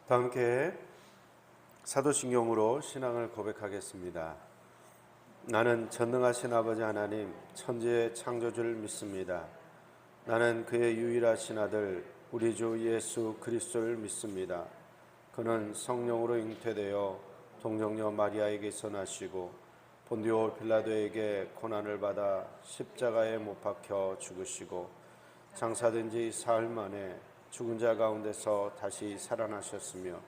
다 함께 사도신경으로 신앙을 고백하겠습니다. 나는 전능하신 아버지 하나님 천지의 창조주를 믿습니다. 나는 그의 유일하신 아들 우리 주 예수 그리스도를 믿습니다. 그는 성령으로 잉태되어 동정녀 마리아에게서 나시고 본디오 빌라도에게 고난을 받아 십자가에 못 박혀 죽으시고 장사된 지 사흘 만에 죽은 자 가운데서 다시 살아나셨으며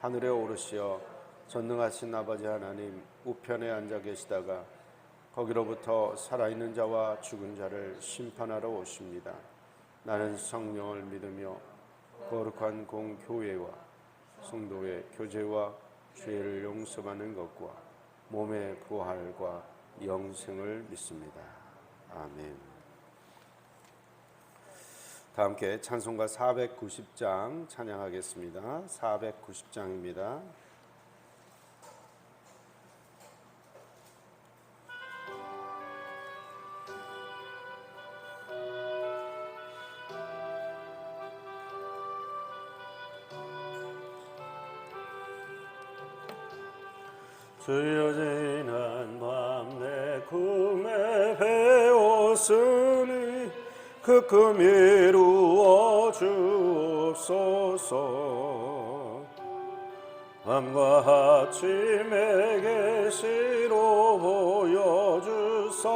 하늘에 오르시어 전능하신 아버지 하나님 우편에 앉아 계시다가 거기로부터 살아있는 자와 죽은 자를 심판하러 오십니다. 나는 성령을 믿으며 거룩한 공교회와 성도의 교제와 죄를 용서받는 것과 몸의 부활과 영생을 믿습니다. 아멘. 다 함께 찬송가 490장 찬양하겠습니다. 490장입니다. 주여 지난 밤 내 꿈에 배웠으니 그 꿈 이루어 주옵소서. 밤과 아침에 계시로 보여주사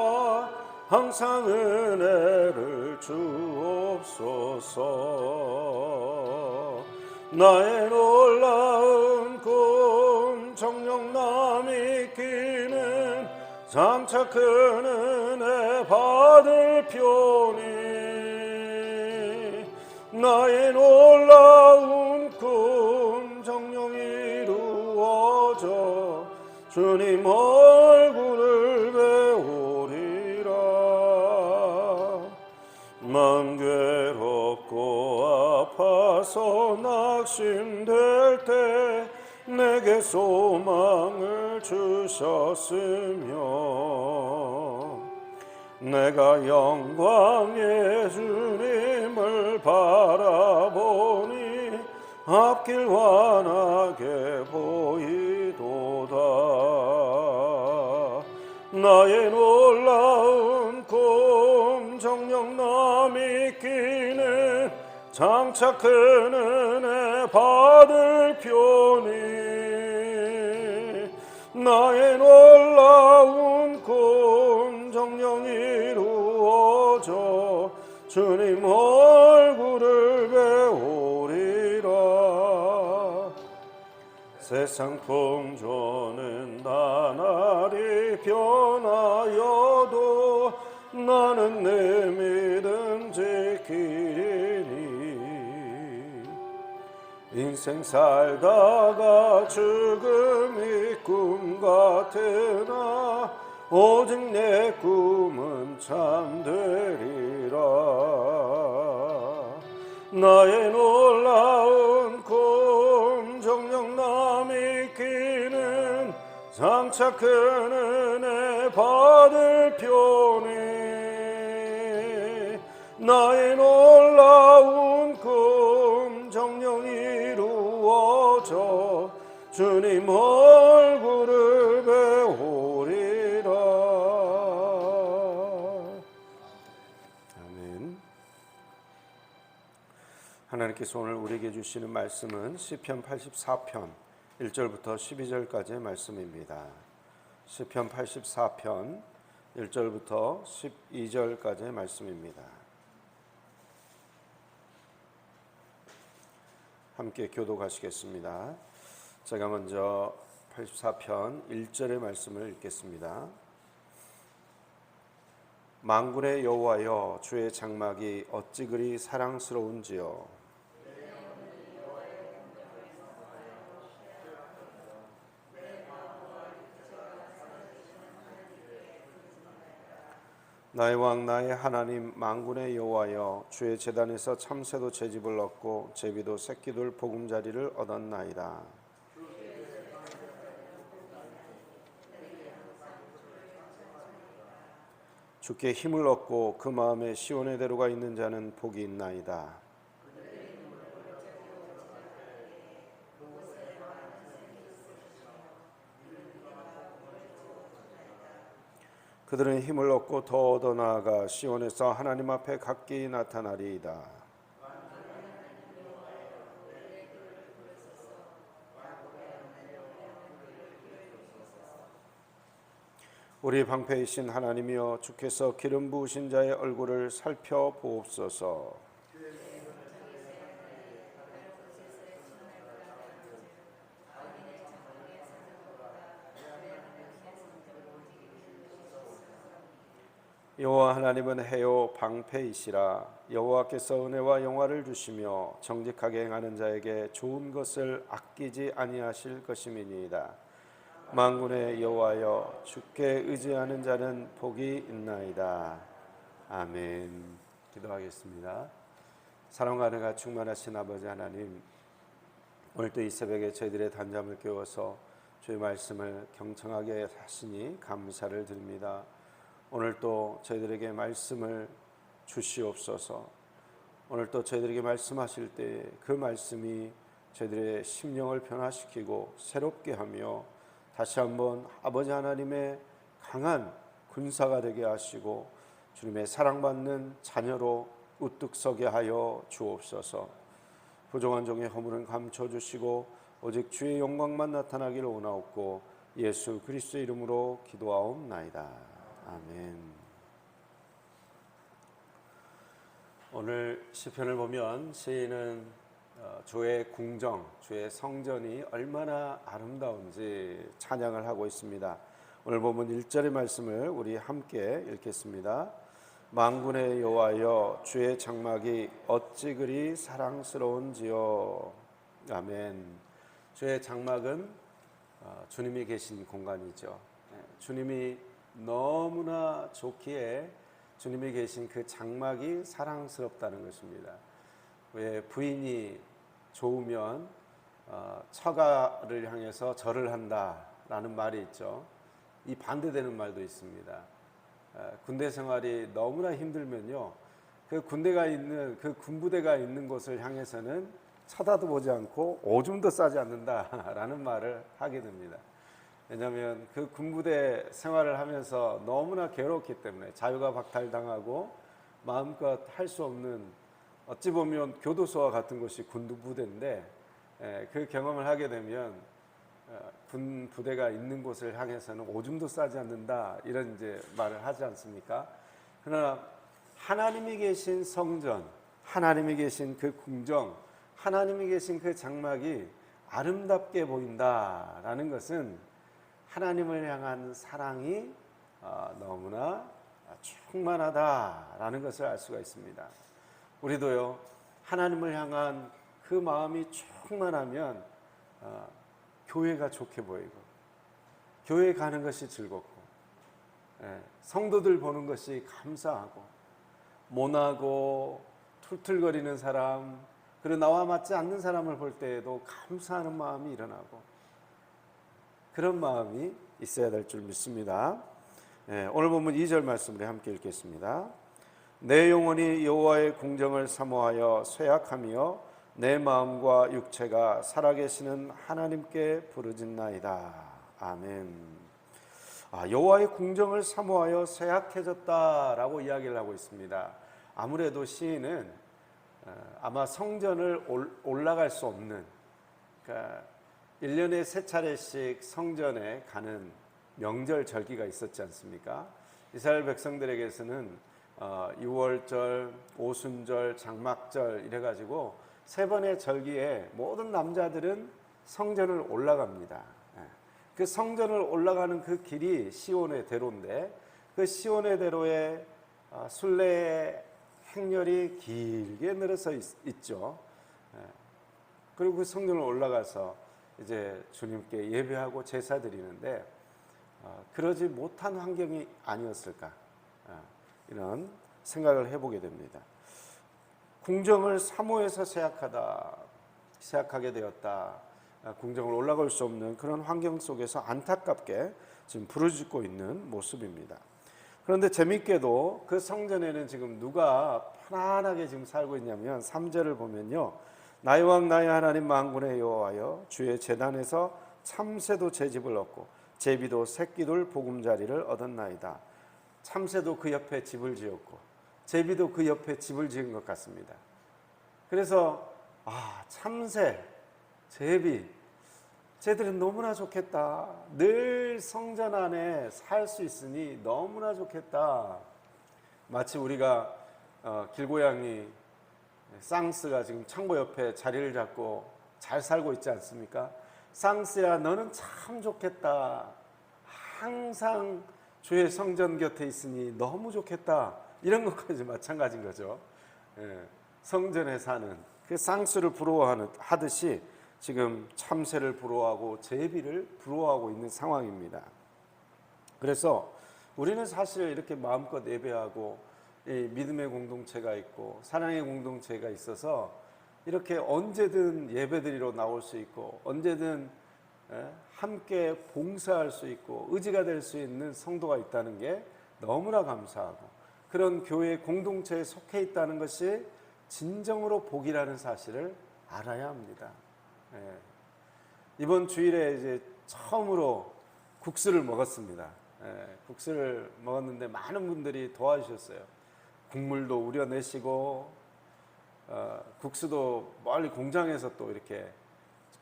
항상 은혜를 주옵소서. 나의 놀라운 꿈 정녕 남이 끼는 장차 큰 은혜 받을 편이 나의 놀라운 꿈 정녕 이루어져 주님 얼굴을 배우리라. 마음 괴롭고 아파서 낙심될 때 내게 소망을 주셨으며 내가 영광의 주님을 바라보니 앞길 환하게 보이도다. 나의 놀라운 꿈 정녕 남이 끼는 장차 큰 은혜 받을 편이 나의 놀라운 꿈 정녕 이루어져 주님 얼굴을 배우리라. 세상 풍조는 나날이 변하여도 나는 내 믿음 지키리니 인생 살다가 죽음이 꿈 같으나 오직 내 꿈은 참되리라. 나의 놀라운 꿈 정녕 남이 끼는 장차 큰 은혜 받을 편이 나의 놀라운 꿈 정녕 이루어져 주님 얼굴을 배우리라. 아멘. 하나님께서 오늘 우리에게 주시는 말씀은 시편 84편 1절부터 12절까지의 말씀입니다. 시편 84편 1절부터 12절까지의 말씀입니다. 함께 교독하시겠습니다. 제가 먼저 84편 1절의 말씀을 읽겠습니다. 만군의 여호와여 주의 장막이 어찌 그리 사랑스러운지요. 나의 왕 나의 하나님 만군의 여호와여 주의 제단에서 참새도 제집을 얻고 제비도 새끼들 보금자리를 얻었나이다. 주께 힘을 얻고 그 마음에 시온의 대로가 있는 자는 복이 있나이다. 그들은 힘을 얻고 더 나아가 시온에서 하나님 앞에 각기 나타나리이다. 우리 방패이신 하나님이여, 주께서 기름 부으신 자의 얼굴을 살펴보옵소서. 여호와 하나님은 해요 방패이시라. 여호와께서 은혜와 영화를 주시며 정직하게 행하는 자에게 좋은 것을 아끼지 아니하실 것임이니이다. 만군의 여호와여, 주께 의지하는 자는 복이 있나이다. 아멘. 기도하겠습니다. 사랑과 은혜가 충만하신 아버지 하나님, 오늘도 이 새벽에 저희들의 단잠을 깨워서 주의 말씀을 경청하게 하시니 감사를 드립니다. 오늘도 저희들에게 말씀을 주시옵소서. 오늘도 저희들에게 말씀하실 때 그 말씀이 저희들의 심령을 변화시키고 새롭게 하며 다시 한번 아버지 하나님의 강한 군사가 되게 하시고 주님의 사랑받는 자녀로 우뚝 서게 하여 주옵소서. 부정한 종의 허물은 감춰주시고 오직 주의 영광만 나타나기를 원하옵고 예수 그리스도의 이름으로 기도하옵나이다. 아멘. 오늘 시편을 보면 시인은 주의 궁정, 주의 성전이 얼마나 아름다운지 찬양을 하고 있습니다. 오늘 본문 1절의 말씀을 우리 함께 읽겠습니다. 만군의 여호와여, 주의 장막이 어찌 그리 사랑스러운지요. 아멘. 주의 장막은 주님이 계신 공간이죠. 주님이 너무나 좋기에 주님이 계신 그 장막이 사랑스럽다는 것입니다. 왜 부인이 좋으면 처가를 향해서 절을 한다라는 말이 있죠. 이 반대되는 말도 있습니다. 군대 생활이 너무나 힘들면요, 그 군대가 있는 그 군부대가 있는 곳을 향해서는 쳐다도 보지 않고 오줌도 싸지 않는다라는 말을 하게 됩니다. 왜냐하면 그 군부대 생활을 하면서 너무나 괴롭기 때문에 자유가 박탈당하고 마음껏 할 수 없는, 어찌 보면 교도소와 같은 곳이 군부대인데, 그 경험을 하게 되면 군 부대가 있는 곳을 향해서는 오줌도 싸지 않는다, 이런 이제 말을 하지 않습니까? 그러나 하나님이 계신 성전, 하나님이 계신 그 궁정, 하나님이 계신 그 장막이 아름답게 보인다라는 것은 하나님을 향한 사랑이 너무나 충만하다라는 것을 알 수가 있습니다. 우리도요, 하나님을 향한 그 마음이 충만하면 교회가 좋게 보이고 교회 가는 것이 즐겁고 성도들 보는 것이 감사하고, 모나고 툴툴거리는 사람, 그리고 나와 맞지 않는 사람을 볼 때에도 감사하는 마음이 일어나고, 그런 마음이 있어야 될 줄 믿습니다. 오늘 본문 2절 말씀을 함께 읽겠습니다. 내 영혼이 여호와의 궁정을 사모하여 쇠약하며 내 마음과 육체가 살아계시는 하나님께 부르짖나이다. 아멘. 여호와의 궁정을 사모하여 쇠약해졌다라고 이야기를 하고 있습니다. 아무래도 시인은 아마 성전을 올라갈 수 없는, 그러니까 1년에 3차례씩 성전에 가는 명절 절기가 있었지 않습니까? 이스라엘 백성들에게서는 6월절, 오순절, 장막절 이래가지고 3번의 절기에 모든 남자들은 성전을 올라갑니다. 그 성전을 올라가는 그 길이 시온의 대로인데, 그 시온의 대로에 순례의 행렬이 길게 늘어서 있죠. 그리고 그 성전을 올라가서 이제 주님께 예배하고 제사 드리는데, 그러지 못한 환경이 아니었을까, 이런 생각을 해보게 됩니다. 궁정을 사모해서 쇠약하게 되었다, 궁정을 올라갈 수 없는 그런 환경 속에서 안타깝게 지금 부르짖고 있는 모습입니다. 그런데 재밌게도 그 성전에는 지금 누가 편안하게 지금 살고 있냐면 3절을 보면요, 나의 왕 나의 하나님 만군의 여호와여, 주의 제단에서 참새도 제 집을 얻고 제비도 새끼들 보금자리를 얻었나이다. 참새도 그 옆에 집을 지었고 제비도 그 옆에 집을 지은 것 같습니다. 그래서 참새, 제비, 쟤들은 너무나 좋겠다. 늘 성전 안에 살 수 있으니 너무나 좋겠다. 마치 우리가 길고양이 쌍스가 지금 창고 옆에 자리를 잡고 잘 살고 있지 않습니까? 쌍스야, 너는 참 좋겠다. 항상 주의 성전 곁에 있으니 너무 좋겠다. 이런 것까지 마찬가지인 거죠. 성전에 사는 그 쌍스를 부러워하듯이 지금 참새를 부러워하고 제비를 부러워하고 있는 상황입니다. 그래서 우리는 사실 이렇게 마음껏 예배하고 이 믿음의 공동체가 있고 사랑의 공동체가 있어서 이렇게 언제든 예배드리러 나올 수 있고 언제든 함께 봉사할 수 있고 의지가 될 수 있는 성도가 있다는 게 너무나 감사하고, 그런 교회 공동체에 속해 있다는 것이 진정으로 복이라는 사실을 알아야 합니다. 이번 주일에 이제 처음으로 국수를 먹었습니다. 국수를 먹었는데 많은 분들이 도와주셨어요. 국물도 우려내시고 국수도 멀리 공장에서 또 이렇게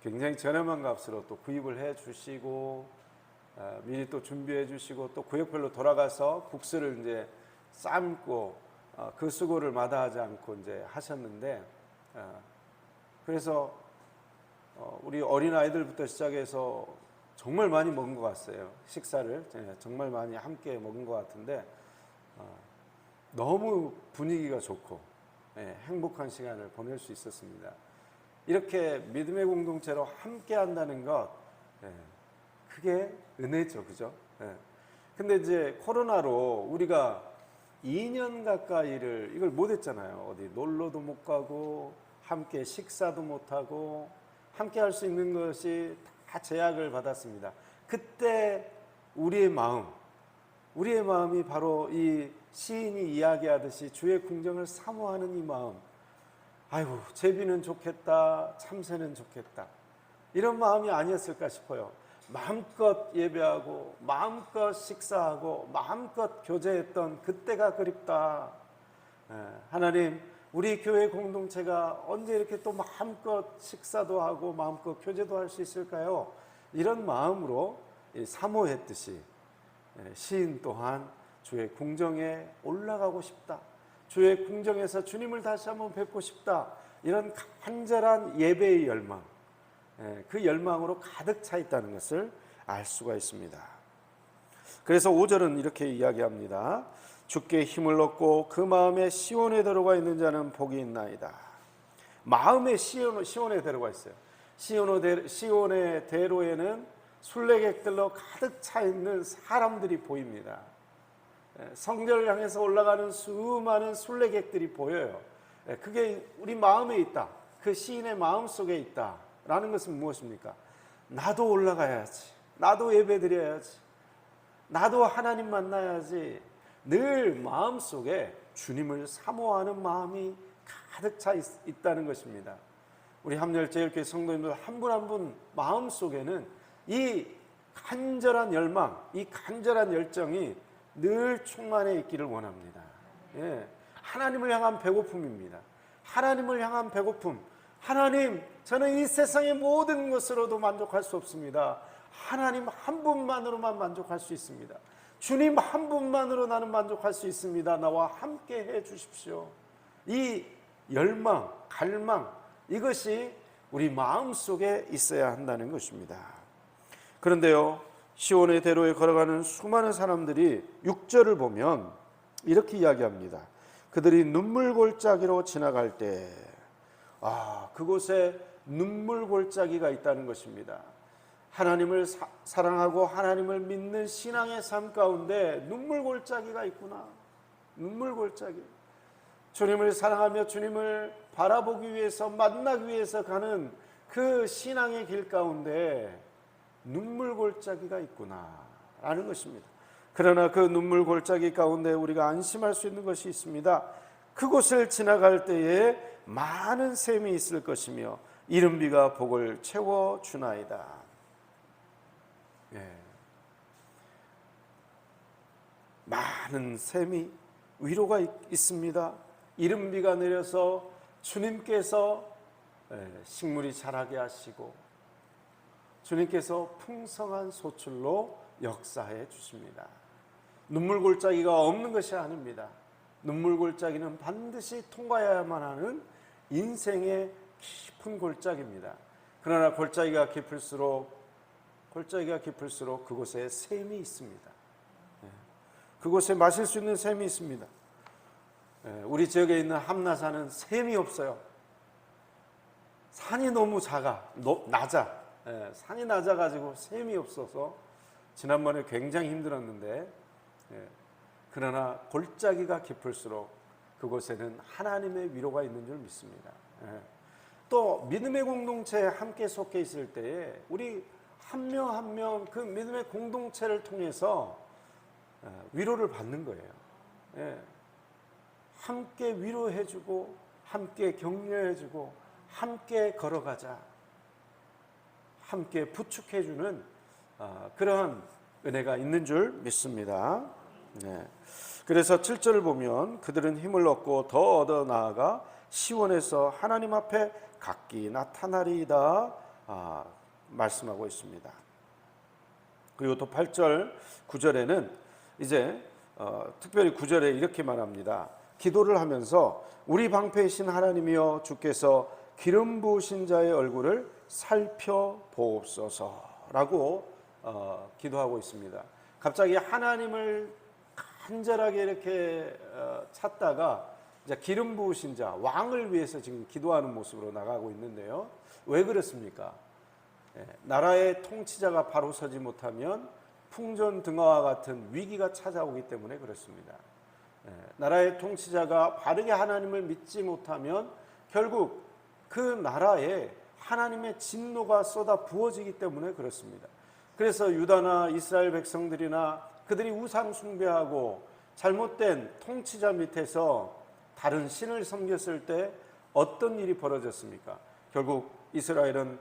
굉장히 저렴한 값으로 또 구입을 해 주시고 미리 또 준비해 주시고 또 구역별로 돌아가서 국수를 이제 삶고 그 수고를 마다하지 않고 이제 하셨는데, 그래서 우리 어린 아이들부터 시작해서 정말 많이 먹은 것 같아요. 식사를 정말 많이 함께 먹은 것 같은데 너무 분위기가 좋고 행복한 시간을 보낼 수 있었습니다. 이렇게 믿음의 공동체로 함께 한다는 것, 그게 은혜죠, 그죠? 근데 이제 코로나로 우리가 2년 가까이를 이걸 못했잖아요. 어디 놀러도 못 가고 함께 식사도 못 하고 함께 할 수 있는 것이 다 제약을 받았습니다. 그때 우리의 마음이 바로 이 시인이 이야기하듯이 주의 궁정을 사모하는 이 마음, 아이고 제비는 좋겠다, 참새는 좋겠다, 이런 마음이 아니었을까 싶어요. 마음껏 예배하고 마음껏 식사하고 마음껏 교제했던 그때가 그립다. 하나님, 우리 교회 공동체가 언제 이렇게 또 마음껏 식사도 하고 마음껏 교제도 할 수 있을까요? 이런 마음으로 사모했듯이 시인 또한 주의 궁정에 올라가고 싶다, 주의 궁정에서 주님을 다시 한번 뵙고 싶다, 이런 간절한 예배의 열망, 그 열망으로 가득 차 있다는 것을 알 수가 있습니다. 그래서 5절은 이렇게 이야기합니다. 주께 힘을 얻고 그 마음에 시온에 들어가 있는 자는 복이 있나이다. 마음에 시온에 들어가 있어요. 시온의 대로에는 순례객들로 가득 차 있는 사람들이 보입니다. 성전을 향해서 올라가는 수많은 순례객들이 보여요. 그게 우리 마음에 있다, 그 시인의 마음 속에 있다 라는 것은 무엇입니까? 나도 올라가야지, 나도 예배드려야지, 나도 하나님 만나야지. 늘 마음속에 주님을 사모하는 마음이 가득 차 있다는 것입니다. 우리 함열제일교회 성도님들 한 분 한 분 마음속에는 이 간절한 열망, 이 간절한 열정이 늘 충만해 있기를 원합니다. 하나님을 향한 배고픔입니다. 하나님을 향한 배고픔. 하나님, 저는 이 세상의 모든 것으로도 만족할 수 없습니다. 하나님 한 분만으로만 만족할 수 있습니다. 주님 한 분만으로 나는 만족할 수 있습니다. 나와 함께 해 주십시오. 이 열망, 갈망, 이것이 우리 마음속에 있어야 한다는 것입니다. 그런데요, 시온의 대로에 걸어가는 수많은 사람들이 6절을 보면 이렇게 이야기합니다. 그들이 눈물 골짜기로 지나갈 때, 그곳에 눈물 골짜기가 있다는 것입니다. 하나님을 사랑하고 하나님을 믿는 신앙의 삶 가운데 눈물 골짜기가 있구나. 눈물 골짜기. 주님을 사랑하며 주님을 바라보기 위해서, 만나기 위해서 가는 그 신앙의 길 가운데 눈물 골짜기가 있구나 라는 것입니다. 그러나 그 눈물 골짜기 가운데 우리가 안심할 수 있는 것이 있습니다. 그곳을 지나갈 때에 많은 샘이 있을 것이며 이른비가 복을 채워주나이다. 많은 많은 샘이 위로가 있습니다. 이른비가 내려서 주님께서 식물이 자라게 하시고 주님께서 풍성한 소출로 역사해 주십니다. 눈물 골짜기가 없는 것이 아닙니다. 눈물 골짜기는 반드시 통과해야만 하는 인생의 깊은 골짜기입니다. 그러나 골짜기가 깊을수록 그곳에 샘이 있습니다. 그곳에 마실 수 있는 샘이 있습니다. 우리 지역에 있는 함나산은 샘이 없어요. 산이 너무 낮아. 산이 낮아가지고 샘이 없어서 지난번에 굉장히 힘들었는데, 그러나 골짜기가 깊을수록 그곳에는 하나님의 위로가 있는 줄 믿습니다. 또 믿음의 공동체에 함께 속해 있을 때에 우리 한 명 한 명 그 믿음의 공동체를 통해서 위로를 받는 거예요. 함께 위로해주고 함께 격려해주고 함께 걸어가자, 함께 부축해주는 그러한 은혜가 있는 줄 믿습니다. 그래서 7절을 보면 그들은 힘을 얻고 더 얻어 나아가 시온에서 하나님 앞에 각기 나타나리이다 말씀하고 있습니다. 그리고 또 8절 9절에는 이제 특별히 9절에 이렇게 말합니다. 기도를 하면서 우리 방패이신 하나님이여 주께서 기름 부으신 자의 얼굴을 살펴보옵소서라고 기도하고 있습니다. 갑자기 하나님을 간절하게 이렇게 찾다가 이제 기름 부으신 자, 왕을 위해서 지금 기도하는 모습으로 나가고 있는데요. 왜 그렇습니까? 나라의 통치자가 바로 서지 못하면 풍전등화와 같은 위기가 찾아오기 때문에 그렇습니다. 나라의 통치자가 바르게 하나님을 믿지 못하면 결국 그 나라에 하나님의 진노가 쏟아 부어지기 때문에 그렇습니다. 그래서 유다나 이스라엘 백성들이나 그들이 우상 숭배하고 잘못된 통치자 밑에서 다른 신을 섬겼을 때 어떤 일이 벌어졌습니까? 결국 이스라엘은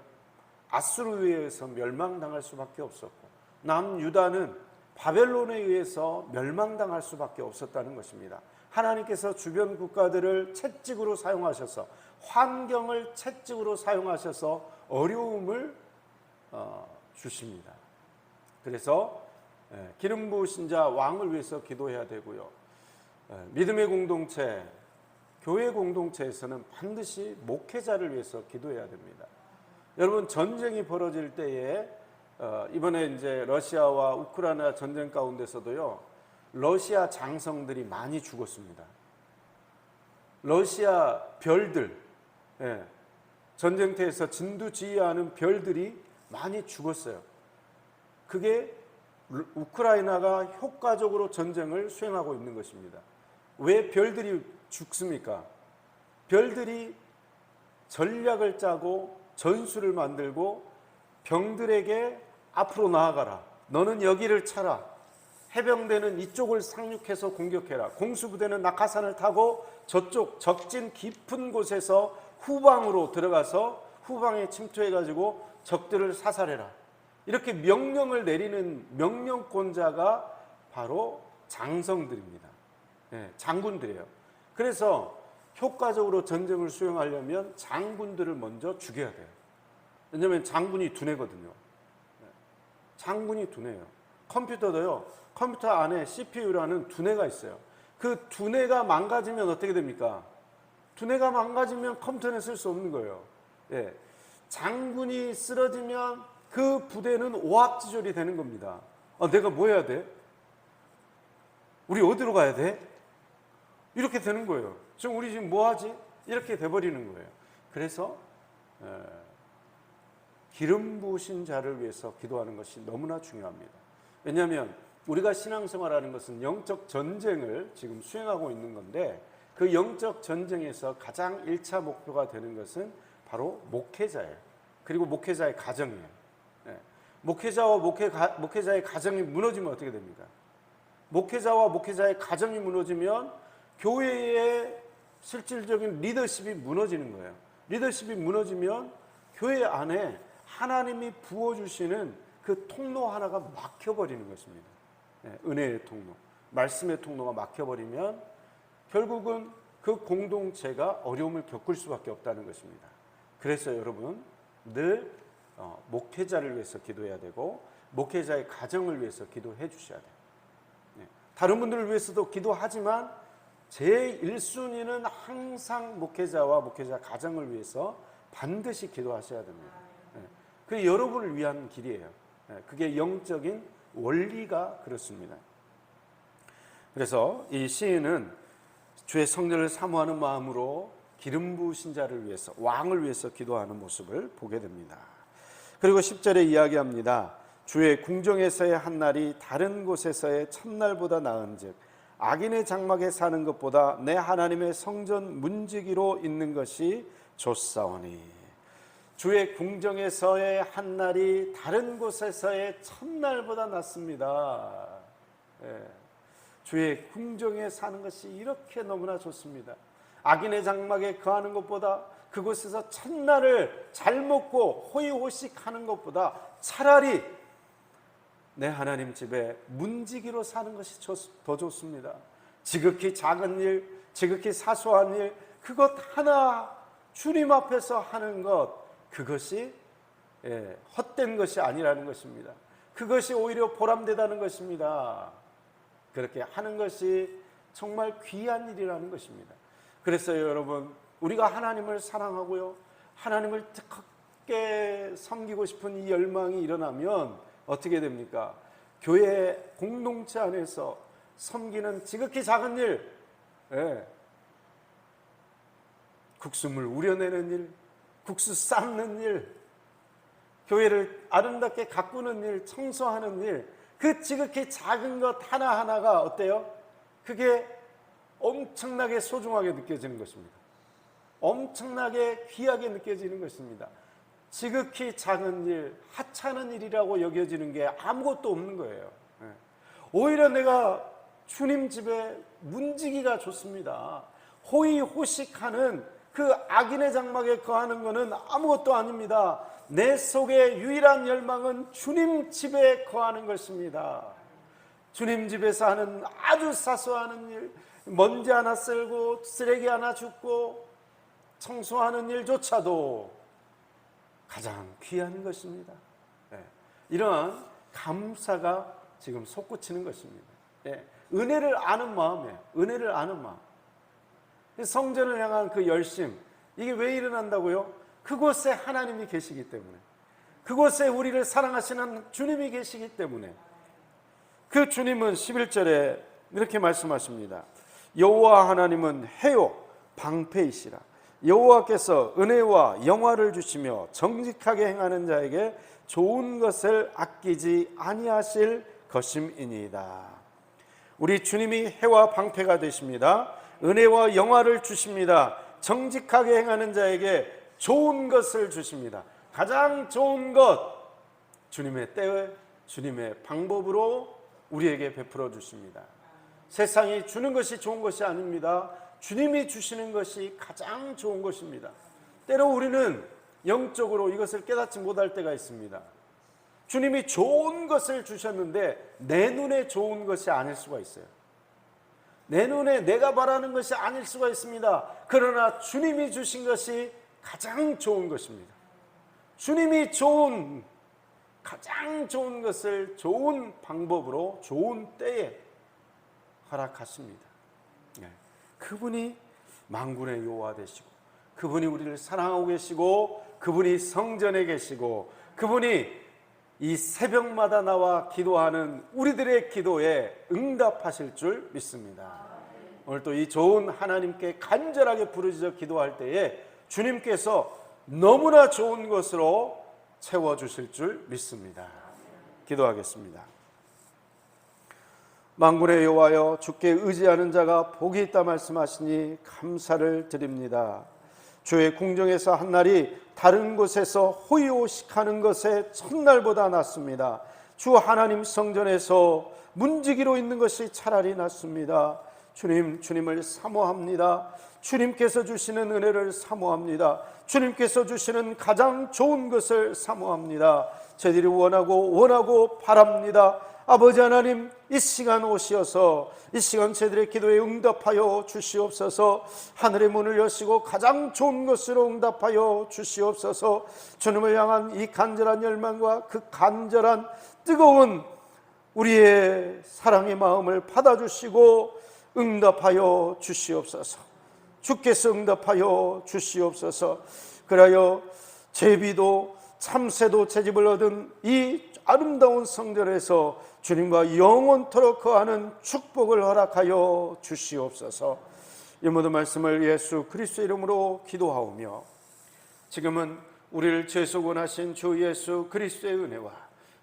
아수르에 의해서 멸망당할 수밖에 없었고 남유다는 바벨론에 의해서 멸망당할 수밖에 없었다는 것입니다. 하나님께서 주변 국가들을 채찍으로 사용하셔서 환경을 채찍으로 사용하셔서 어려움을 주십니다. 그래서 기름 부으신 자 왕을 위해서 기도해야 되고요. 믿음의 공동체, 교회 공동체에서는 반드시 목회자를 위해서 기도해야 됩니다. 여러분, 전쟁이 벌어질 때에 이번에 이제 러시아와 우크라이나 전쟁 가운데서도요, 러시아 장성들이 많이 죽었습니다. 러시아 별들, 전쟁터에서 진두지휘하는 별들이 많이 죽었어요. 그게 우크라이나가 효과적으로 전쟁을 수행하고 있는 것입니다. 왜 별들이 죽습니까? 별들이 전략을 짜고 전술을 만들고 병들에게 앞으로 나아가라, 너는 여기를 차라, 해병대는 이쪽을 상륙해서 공격해라, 공수부대는 낙하산을 타고 저쪽 적진 깊은 곳에서 후방으로 들어가서 후방에 침투해가지고 적들을 사살해라, 이렇게 명령을 내리는 명령권자가 바로 장성들입니다. 장군들이에요. 그래서 효과적으로 전쟁을 수행하려면 장군들을 먼저 죽여야 돼요. 왜냐하면 장군이 두뇌거든요. 장군이 두뇌예요. 컴퓨터도요, 컴퓨터 안에 CPU라는 두뇌가 있어요. 그 두뇌가 망가지면 어떻게 됩니까? 두뇌가 망가지면 컴퓨터는 쓸 수 없는 거예요. 장군이 쓰러지면 그 부대는 오합지졸이 되는 겁니다. 내가 뭐 해야 돼? 우리 어디로 가야 돼? 이렇게 되는 거예요. 지금 우리 지금 뭐 하지? 이렇게 돼버리는 거예요. 그래서 기름 부으신 자를 위해서 기도하는 것이 너무나 중요합니다. 왜냐하면 우리가 신앙생활하는 것은 영적 전쟁을 지금 수행하고 있는 건데, 그 영적 전쟁에서 가장 1차 목표가 되는 것은 바로 목회자예요. 그리고 목회자의 가정이에요. 목회자와 목회자의 가정이 무너지면 어떻게 됩니까? 목회자와 목회자의 가정이 무너지면 교회의 실질적인 리더십이 무너지는 거예요. 리더십이 무너지면 교회 안에 하나님이 부어주시는 그 통로 하나가 막혀버리는 것입니다. 은혜의 통로. 말씀의 통로가 막혀버리면 결국은 그 공동체가 어려움을 겪을 수밖에 없다는 것입니다. 그래서 여러분 늘 목회자를 위해서 기도해야 되고 목회자의 가정을 위해서 기도해 주셔야 돼요. 다른 분들을 위해서도 기도하지만 제 1순위는 항상 목회자와 목회자 가정을 위해서 반드시 기도하셔야 됩니다. 그게 여러분을 위한 길이에요. 그게 영적인 원리가 그렇습니다. 그래서 이 시인은 주의 성전을 사모하는 마음으로 기름 부으신 자를 위해서, 왕을 위해서 기도하는 모습을 보게 됩니다. 그리고 10절에 이야기합니다. 주의 궁정에서의 한날이 다른 곳에서의 첫날보다 나은즉 악인의 장막에 사는 것보다 내 하나님의 성전 문지기로 있는 것이 좋사오니. 주의 궁정에서의 한날이 다른 곳에서의 첫날보다 낫습니다. 주의 궁정에 사는 것이 이렇게 너무나 좋습니다. 악인의 장막에 거하는 것보다, 그곳에서 첫날을 잘 먹고 호의호식하는 것보다 차라리 내 하나님 집에 문지기로 사는 것이 더 좋습니다. 지극히 작은 일, 지극히 사소한 일, 그것 하나 주님 앞에서 하는 것, 그것이 헛된 것이 아니라는 것입니다. 그것이 오히려 보람되다는 것입니다. 그렇게 하는 것이 정말 귀한 일이라는 것입니다. 그래서 여러분, 우리가 하나님을 사랑하고요, 하나님을 뜨겁게 섬기고 싶은 이 열망이 일어나면 어떻게 됩니까? 교회 공동체 안에서 섬기는 지극히 작은 일, 국수물 우려내는 일, 국수 삶는 일, 교회를 아름답게 가꾸는 일, 청소하는 일, 그 지극히 작은 것 하나하나가 어때요? 그게 엄청나게 소중하게 느껴지는 것입니다. 엄청나게 귀하게 느껴지는 것입니다. 지극히 작은 일, 하찮은 일이라고 여겨지는 게 아무것도 없는 거예요. 오히려 내가 주님 집에 문지기가 좋습니다. 호의호식하는 그 악인의 장막에 거하는 것은 아무것도 아닙니다. 내 속의 유일한 열망은 주님 집에 거하는 것입니다. 주님 집에서 하는 아주 사소한 일, 먼지 하나 쓸고 쓰레기 하나 줍고 청소하는 일조차도 가장 귀한 것입니다. 이러한 감사가 지금 솟구치는 것입니다. 은혜를 아는 마음이에요. 은혜를 아는 마음. 성전을 향한 그 열심, 이게 왜 일어난다고요? 그곳에 하나님이 계시기 때문에, 그곳에 우리를 사랑하시는 주님이 계시기 때문에. 그 주님은 11절에 이렇게 말씀하십니다. 여호와 하나님은 해요 방패이시라. 여호와께서 은혜와 영화를 주시며 정직하게 행하는 자에게 좋은 것을 아끼지 아니하실 것임이니이다. 우리 주님이 해와 방패가 되십니다. 은혜와 영화를 주십니다. 정직하게 행하는 자에게 좋은 것을 주십니다. 가장 좋은 것, 주님의 때에 주님의 방법으로 우리에게 베풀어 주십니다. 세상이 주는 것이 좋은 것이 아닙니다. 주님이 주시는 것이 가장 좋은 것입니다. 때로 우리는 영적으로 이것을 깨닫지 못할 때가 있습니다. 주님이 좋은 것을 주셨는데 내 눈에 좋은 것이 아닐 수가 있어요. 내 눈에 내가 바라는 것이 아닐 수가 있습니다. 그러나 주님이 주신 것이 가장 좋은 것입니다. 주님이 가장 좋은 것을 좋은 방법으로 좋은 때에 허락하십니다. 그분이 만군의 여호와 되시고, 그분이 우리를 사랑하고 계시고, 그분이 성전에 계시고, 그분이 이 새벽마다 나와 기도하는 우리들의 기도에 응답하실 줄 믿습니다. 오늘 또 이 좋은 하나님께 간절하게 부르짖어 기도할 때에 주님께서 너무나 좋은 것으로 채워주실 줄 믿습니다. 기도하겠습니다. 만군의 여호와여, 주께 의지하는 자가 복이 있다 말씀하시니 감사를 드립니다. 주의 궁정에서 한날이 다른 곳에서 호의호식하는 것의 첫날보다 낫습니다. 주 하나님 성전에서 문지기로 있는 것이 차라리 낫습니다. 주님을 사모합니다. 주님께서 주시는 은혜를 사모합니다. 주님께서 주시는 가장 좋은 것을 사모합니다. 저희들이 원하고 바랍니다. 아버지 하나님, 이 시간 오시어서 이 시간 저희들의 기도에 응답하여 주시옵소서. 하늘의 문을 여시고 가장 좋은 것으로 응답하여 주시옵소서. 주님을 향한 이 간절한 열망과 그 간절한 뜨거운 우리의 사랑의 마음을 받아주시고 응답하여 주시옵소서. 주께서 응답하여 주시옵소서. 그리하여 제비도 참새도 채집을 얻은 이 아름다운 성전에서 주님과 영원토록 거하는 축복을 허락하여 주시옵소서. 이 모든 말씀을 예수 그리스도의 이름으로 기도하오며, 지금은 우리를 죄속원하신 주 예수 그리스도의 은혜와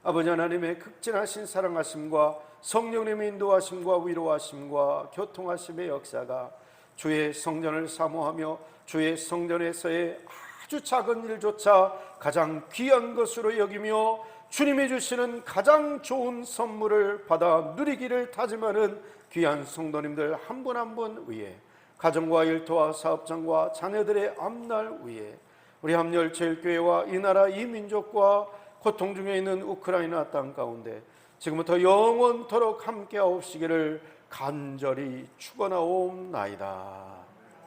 아버지 하나님의 극진하신 사랑하심과 성령님의 인도하심과 위로하심과 교통하심의 역사가 주의 성전을 사모하며 주의 성전에서의 아주 작은 일조차 가장 귀한 것으로 여기며 주님이 주시는 가장 좋은 선물을 받아 누리기를 다짐하는 귀한 성도님들 한 분 한 분 위에, 가정과 일터와 사업장과 자녀들의 앞날 위에, 우리 함열제일교회와 이 나라 이 민족과 고통 중에 있는 우크라이나 땅 가운데 지금부터 영원토록 함께하옵시기를 간절히 축원하옵나이다.